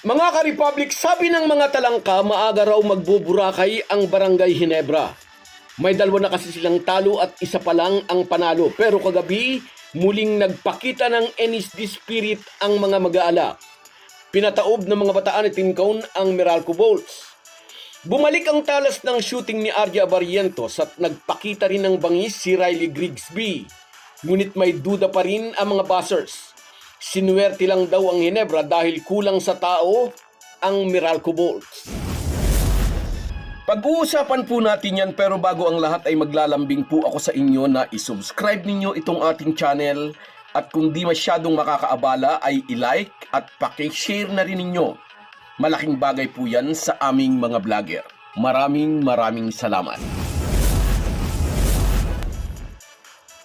Mga ka-Republic, sabi ng mga talangka, maaga raw magbuburakay ang Barangay Ginebra. May dalawa na kasi silang talo at isa pa lang ang panalo. Pero kagabi, muling nagpakita ng NSD spirit ang mga mag-aalak. Pinataob ng mga bataan ni Team Cone ang Meralco Bolts. Bumalik ang talas ng shooting ni Arja Barrientos at nagpakita rin ng bangis si Riley Grigsby. Ngunit may duda pa rin ang mga buzzers. Sinuwerte lang daw ang Ginebra dahil kulang sa tao ang Meralco Bolts. Pag-uusapan po natin yan, pero bago ang lahat ay maglalambing po ako sa inyo na isubscribe ninyo itong ating channel at kung di masyadong makakaabala ay i-like at paki-share na rin ninyo. Malaking bagay po yan sa aming mga vlogger. Maraming salamat.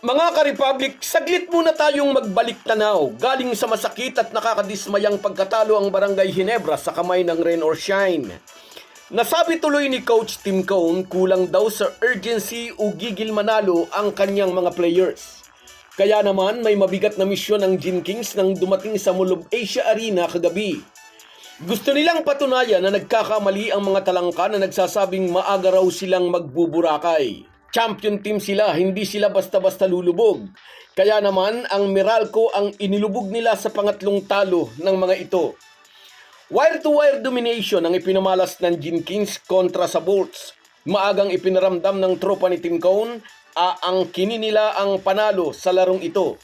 Mga ka-Republic, saglit muna tayong magbalik tanaw. Galing sa masakit at nakakadismayang pagkatalo ang Barangay Ginebra sa kamay ng Rain or Shine. Nasabi tuloy ni Coach Team Cone, kulang daw sa urgency o gigil manalo ang kanyang mga players. Kaya naman may mabigat na misyon ang Gin Kings nang dumating sa Mall of Asia Arena kagabi. Gusto nilang patunayan na nagkakamali ang mga talangka na nagsasabing maaga raw silang magbuburakay. Champion team sila, hindi sila basta-basta lulubog. Kaya naman ang Meralco ang inilubog nila sa pangatlong talo ng mga ito. Wire-to-wire domination ang ipinamalas ng Gin Kings kontra sa Bolts. Maagang ipinaramdam ng tropa ni Team Cone, aangkinin nila ang panalo sa larong ito.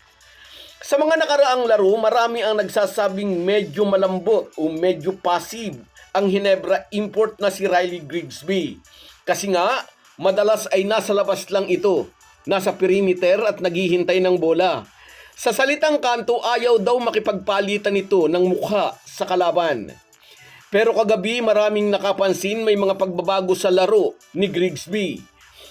Sa mga nakaraang laro, marami ang nagsasabing medyo malambot o medyo passive ang Ginebra import na si Riley Grigsby. Kasi nga, madalas ay nasa labas lang ito, nasa perimeter at naghihintay ng bola. Sa salitang kanto, ayaw daw makipagpalitan ito ng mukha sa kalaban. Pero kagabi maraming nakapansin may mga pagbabago sa laro ni Grigsby.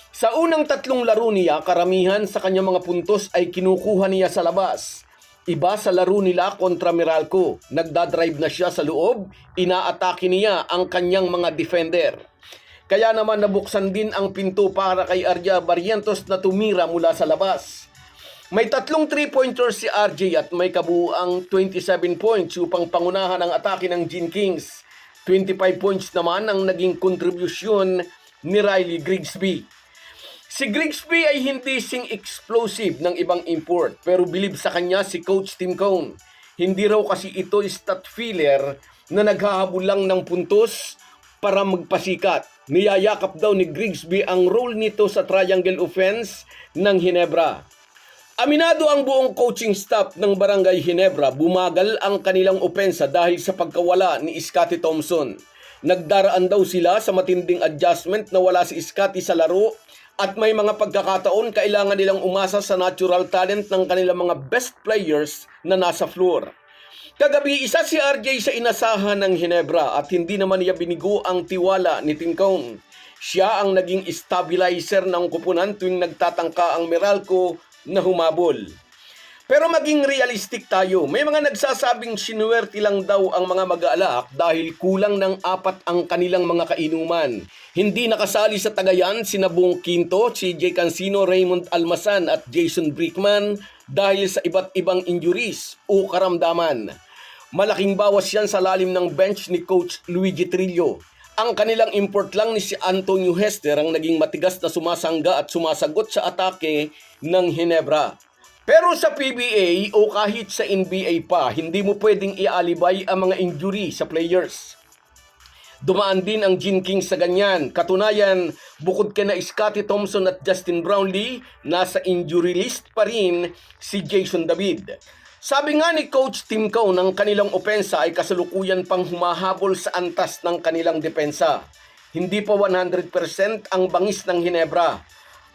Sa unang tatlong laro niya, karamihan sa kanyang mga puntos ay kinukuha niya sa labas. Iba sa laro nila kontra Meralco, nagdadrive na siya sa loob, inaatake niya ang kanyang mga defender. Kaya naman nabuksan din ang pinto para kay Arja Barrientos na tumira mula sa labas. May tatlong 3-pointers si RJ at may kabuuang 27 points upang pangunahan ang atake ng Gin Kings. 25 points naman ang naging kontribusyon ni Riley Grigsby. Si Grigsby ay hindi sing explosive ng ibang import, pero bilib sa kanya si Coach Team Cone. Hindi raw kasi ito stat filler na naghahabol lang ng puntos para magpasikat. Niyayakap daw ni Grigsby ang role nito sa triangle offense ng Ginebra. Aminado ang buong coaching staff ng Barangay Ginebra, bumagal ang kanilang opensa dahil sa pagkawala ni Scottie Thompson. Nagdaraan daw sila sa matinding adjustment na wala si Scottie sa laro at may mga pagkakataon kailangan nilang umasa sa natural talent ng kanilang mga best players na nasa floor. Kagabi, isa si RJ sa inasahan ng Ginebra at hindi naman niya binigo ang tiwala ni Team Cone. Siya ang naging stabilizer ng kupunan tuwing nagtatangka ang Meralco na humabol. Pero maging realistic tayo, may mga nagsasabing sinuwerte lang daw ang mga mag-aalak dahil kulang ng 4 ang kanilang mga kainuman. Hindi nakasali sa tagayan sina Bong Quinto, si Jay Cancino, Raymond Almasan at Jason Brickman dahil sa iba't ibang injuries o karamdaman. Malaking bawas yan sa lalim ng bench ni Coach Luigi Trillo. Ang kanilang import lang ni si Antonio Hester ang naging matigas na sumasangga at sumasagot sa atake ng Ginebra. Pero sa PBA o kahit sa NBA pa, hindi mo pwedeng ialibay ang mga injury sa players. Dumaan din ang Gin Kings sa ganyan. Katunayan, bukod kay na Scottie Thompson at Justin Brownlee, nasa injury list pa rin si Jason David. Sabi nga ni Coach Team Cone, ang kanilang opensa ay kasalukuyan pang humahabol sa antas ng kanilang depensa. Hindi pa 100% ang bangis ng Ginebra.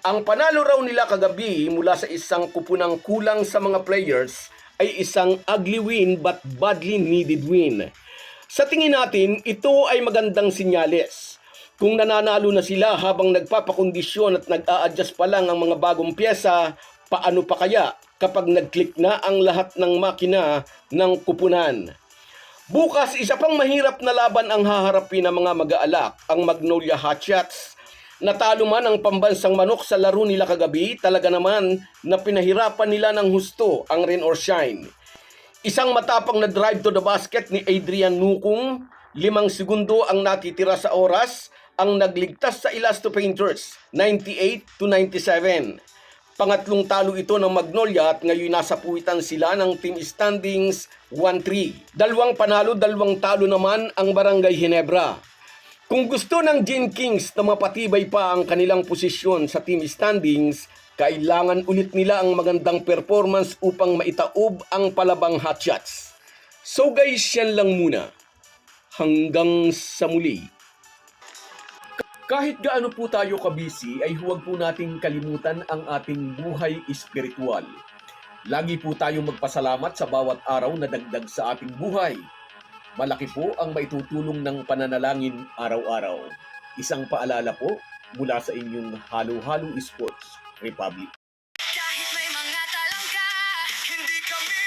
Ang panalo raw nila kagabi mula sa isang kupunang kulang sa mga players ay isang ugly win but badly needed win. Sa tingin natin, ito ay magandang sinyales. Kung nananalo na sila habang nagpapakondisyon at nag-a-adjust pa lang ang mga bagong pyesa, paano pa kaya kapag nag-click na ang lahat ng makina ng kupunan? Bukas, isa pang mahirap na laban ang haharapin ng mga mag-aalak, ang Magnolia Hotshots. Natalo man ang pambansang manok sa laro nila kagabi, talaga naman na pinahirapan nila ng husto ang Rain or Shine. Isang matapang na drive to the basket ni Adrian Nukong, 5 segundo ang natitira sa oras, ang nagligtas sa Elasto Painters, 98-97. Pangatlong talo ito ng Magnolia at ngayon nasa puwitan sila ng team standings 1-3. 2 panalo, 2 talo naman ang Barangay Ginebra. Kung gusto ng Gin Kings na mapatibay pa ang kanilang posisyon sa team standings, kailangan ulit nila ang magandang performance upang maitaob ang Palabang Hotshots. So guys, yan lang muna. Hanggang sa muli. Kahit gaano po tayo kabisi ay huwag po nating kalimutan ang ating buhay espiritual. Lagi po tayong magpasalamat sa bawat araw na dagdag sa ating buhay. Malaki po ang maitutulong ng pananalangin araw-araw. Isang paalala po mula sa inyong Halo-Halo Sports Republic. Kahit may mga talangka, hindi kami